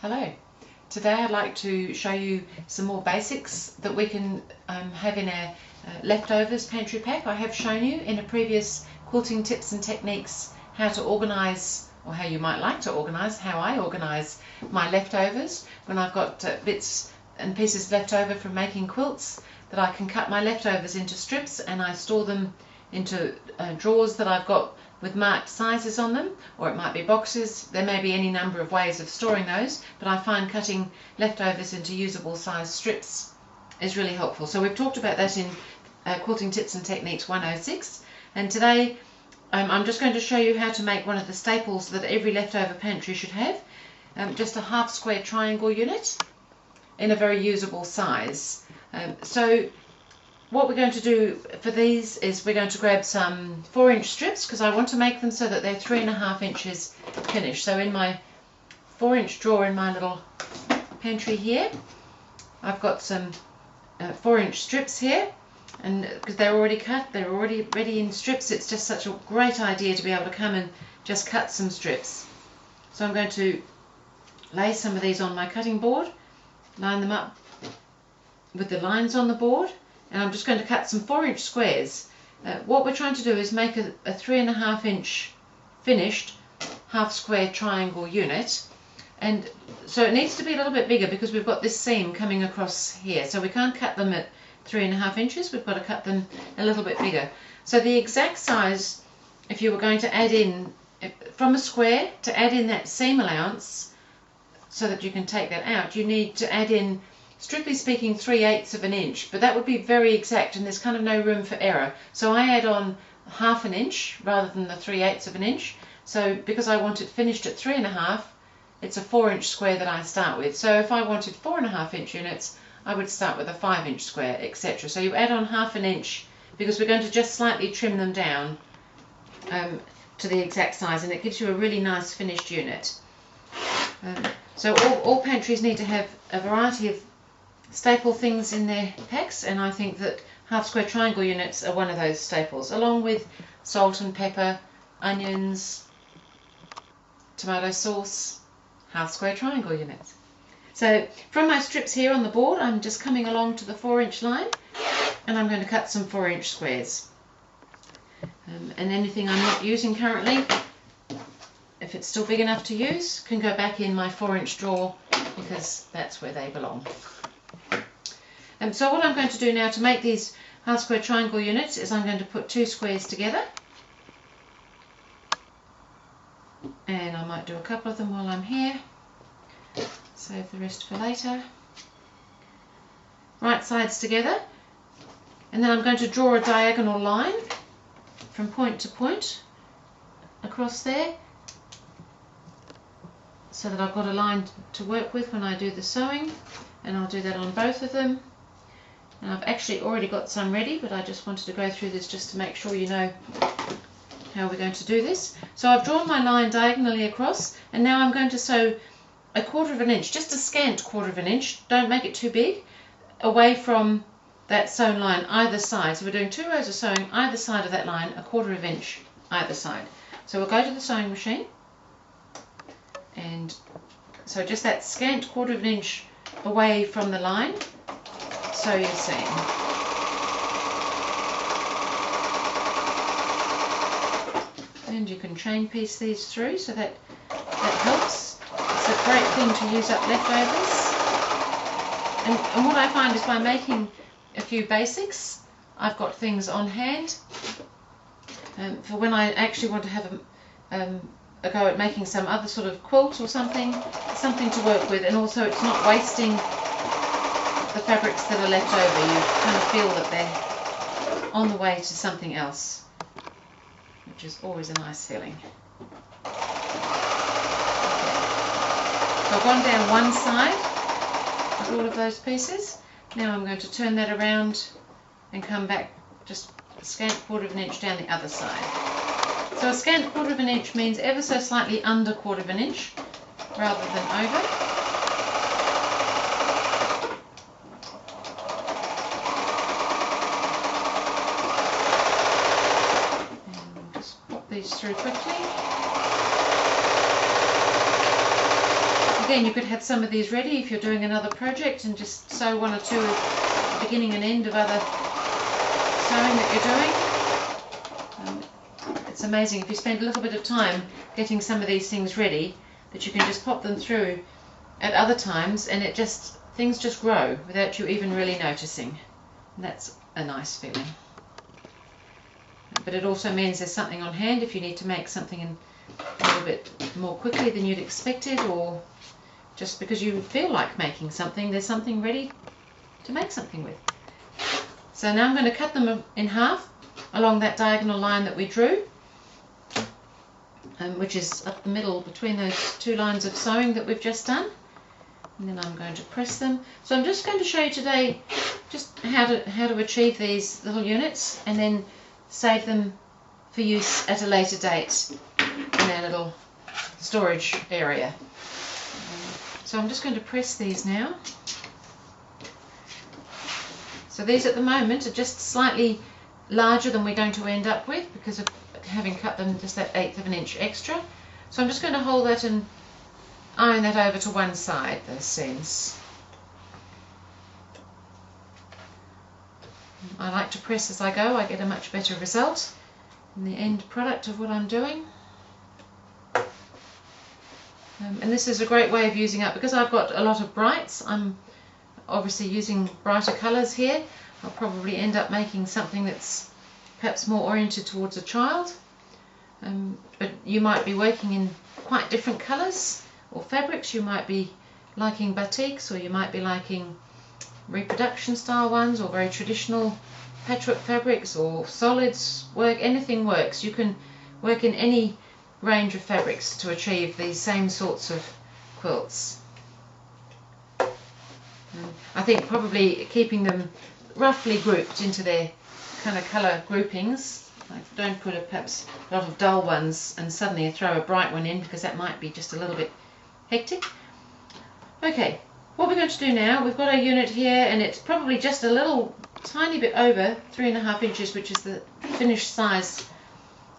Hello. Today I'd like to show you some more basics that we can have in our leftovers pantry pack. I have shown you in a previous Quilting Tips and Techniques how to organise, or how you might like to organise, how I organise my leftovers when I've got bits and pieces left over from making quilts, that I can cut my leftovers into strips and I store them into drawers that I've got with marked sizes on them, or it might be boxes. There may be any number of ways of storing those, but I find cutting leftovers into usable size strips is really helpful. So we've talked about that in Quilting Tips and Techniques 106, and today I'm just going to show you how to make one of the staples that every leftover pantry should have, just a half square triangle unit in a very usable size. So what we're going to do for these is we're going to grab some 4-inch strips, because I want to make them so that they're 3.5 inches finished. So in my 4-inch drawer in my little pantry here, I've got some 4-inch strips here, and because they're already cut, they're already ready in strips, it's just such a great idea to be able to come and just cut some strips. So I'm going to lay some of these on my cutting board, line them up with the lines on the board, and I'm just going to cut some 4-inch squares. What we're trying to do is make a 3.5 inch finished half square triangle unit, and so it needs to be a little bit bigger because we've got this seam coming across here, so we can't cut them at 3.5 inches, we've got to cut them a little bit bigger. So the exact size, if you were going to add in from a square, to add in that seam allowance so that you can take that out, you need to add in, strictly speaking, 3/8 of an inch, but that would be very exact and there's kind of no room for error. So I add on 1/2 inch rather than the 3/8 of an inch. So because I want it finished at 3.5, it's a 4-inch square that I start with. So if I wanted 4.5 inch units, I would start with a 5-inch square, etc. So you add on 1/2 inch because we're going to just slightly trim them down to the exact size, and it gives you a really nice finished unit. So all pantries need to have a variety of staple things in their packs, and I think that half square triangle units are one of those staples, along with salt and pepper, onions, tomato sauce, half square triangle units. So from my strips here on the board, I'm just coming along to the 4-inch line, and I'm going to cut some 4-inch squares. And anything I'm not using currently, if it's still big enough to use, can go back in my 4-inch drawer, because that's where they belong. So what I'm going to do now to make these half square triangle units is I'm going to put 2 squares together, and I might do a couple of them while I'm here, save the rest for later. Right sides together, and then I'm going to draw a diagonal line from point to point across there, so that I've got a line to work with when I do the sewing, and I'll do that on both of them. And I've actually already got some ready, but I just wanted to go through this just to make sure you know how we're going to do this. So I've drawn my line diagonally across, and now I'm going to sew 1/4 inch, just a scant 1/4 inch, don't make it too big, away from that sewn line either side. So we're doing 2 rows of sewing either side of that line, 1/4 inch either side. So we'll go to the sewing machine, and so just that scant 1/4 inch away from the line, sew your seam. And you can chain piece these through, so that helps. It's a great thing to use up leftovers. And what I find is by making a few basics, I've got things on hand for when I actually want to have a go at making some other sort of quilt or something to work with, and also it's not wasting the fabrics that are left over. You kind of feel that they're on the way to something else, which is always a nice feeling. So I've gone down one side of all of those pieces. Now I'm going to turn that around and come back just a scant 1/4 inch down the other side. So a scant 1/4 inch means ever so slightly under 1/4 inch rather than over. These through quickly. again, you could have some of these ready if you're doing another project and just sew one or two at the beginning and end of other sewing that you're doing. It's amazing if you spend a little bit of time getting some of these things ready that you can just pop them through at other times, and things just grow without you even really noticing. And that's a nice feeling. But it also means there's something on hand if you need to make something a little bit more quickly than you'd expected, or just because you feel like making something, there's something ready to make something with. So now I'm going to cut them in half along that diagonal line that we drew, which is up the middle between those two lines of sewing that we've just done. And then I'm going to press them. So I'm just going to show you today just how to achieve these little units and then save them for use at a later date in our little storage area. So I'm just going to press these now. So these at the moment are just slightly larger than we're going to end up with because of having cut them just that 1/8 of an inch extra. So I'm just going to hold that and iron that over to one side, those seams. I like to press as I go. I get a much better result in the end product of what I'm doing. And this is a great way of using up, because I've got a lot of brights, I'm obviously using brighter colours here. I'll probably end up making something that's perhaps more oriented towards a child. But you might be working in quite different colours or fabrics. You might be liking batiks, or you might be liking reproduction style ones, or very traditional patchwork fabrics, or solids work. Anything works. You can work in any range of fabrics to achieve these same sorts of quilts. I think probably keeping them roughly grouped into their kind of colour groupings. Like, don't put perhaps a lot of dull ones and suddenly throw a bright one in, because that might be just a little bit hectic. Okay, what we're going to do now, we've got our unit here, and it's probably just a little tiny bit over 3.5 inches, which is the finished size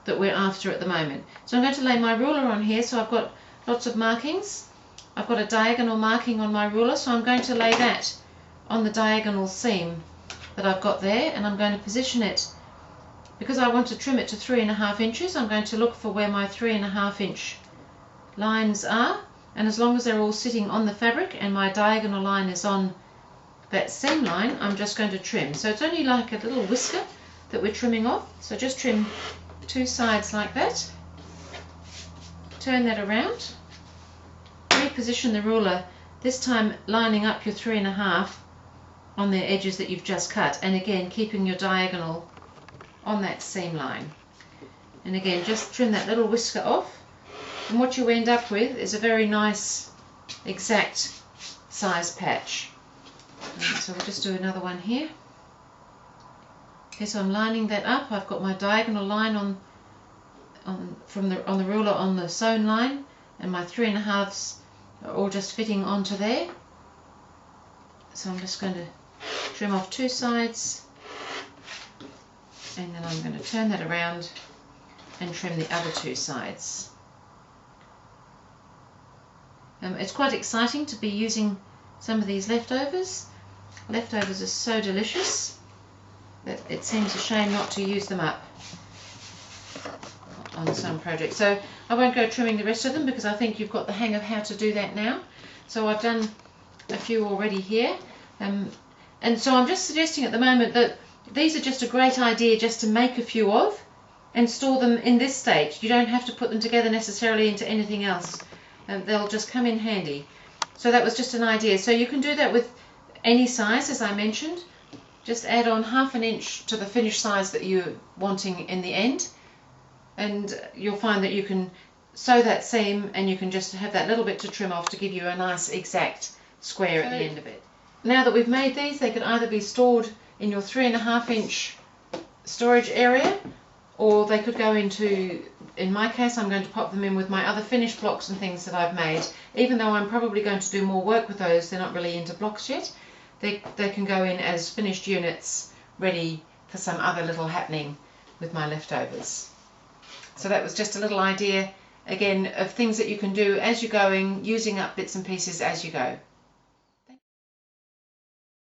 that we're after at the moment. So I'm going to lay my ruler on here. So I've got lots of markings. I've got a diagonal marking on my ruler, so I'm going to lay that on the diagonal seam that I've got there, and I'm going to position it, because I want to trim it to 3.5 inches. I'm going to look for where my 3.5 inch lines are, and as long as they're all sitting on the fabric and my diagonal line is on that seam line, I'm just going to trim. So it's only like a little whisker that we're trimming off. So just trim two sides like that, turn that around, reposition the ruler, this time lining up your 3.5 on the edges that you've just cut, and again keeping your diagonal on that seam line. And again, just trim that little whisker off, and what you end up with is a very nice exact size patch. So we'll just do another one here. Okay, so I'm lining that up. I've got my diagonal line on the ruler on the sewn line, and my 3.5s are all just fitting onto there. So I'm just going to trim off two sides, and then I'm going to turn that around and trim the other two sides. It's quite exciting to be using some of these leftovers. Leftovers are so delicious that it seems a shame not to use them up on some projects. So I won't go trimming the rest of them, because I think you've got the hang of how to do that now. So I've done a few already here, and so I'm just suggesting at the moment that these are just a great idea just to make a few of and store them in this stage. You don't have to put them together necessarily into anything else, and they'll just come in handy. So that was just an idea. So you can do that with any size, as I mentioned. Just add on 1/2 inch to the finished size that you're wanting in the end, and you'll find that you can sew that seam, and you can just have that little bit to trim off to give you a nice exact square at the end of it. Now that we've made these, they could either be stored in your 3.5 inch storage area, or they could go into, in my case, I'm going to pop them in with my other finished blocks and things that I've made. Even though I'm probably going to do more work with those, they're not really into blocks yet. They can go in as finished units, ready for some other little happening with my leftovers. So that was just a little idea again, of things that you can do as you're going, using up bits and pieces as you go.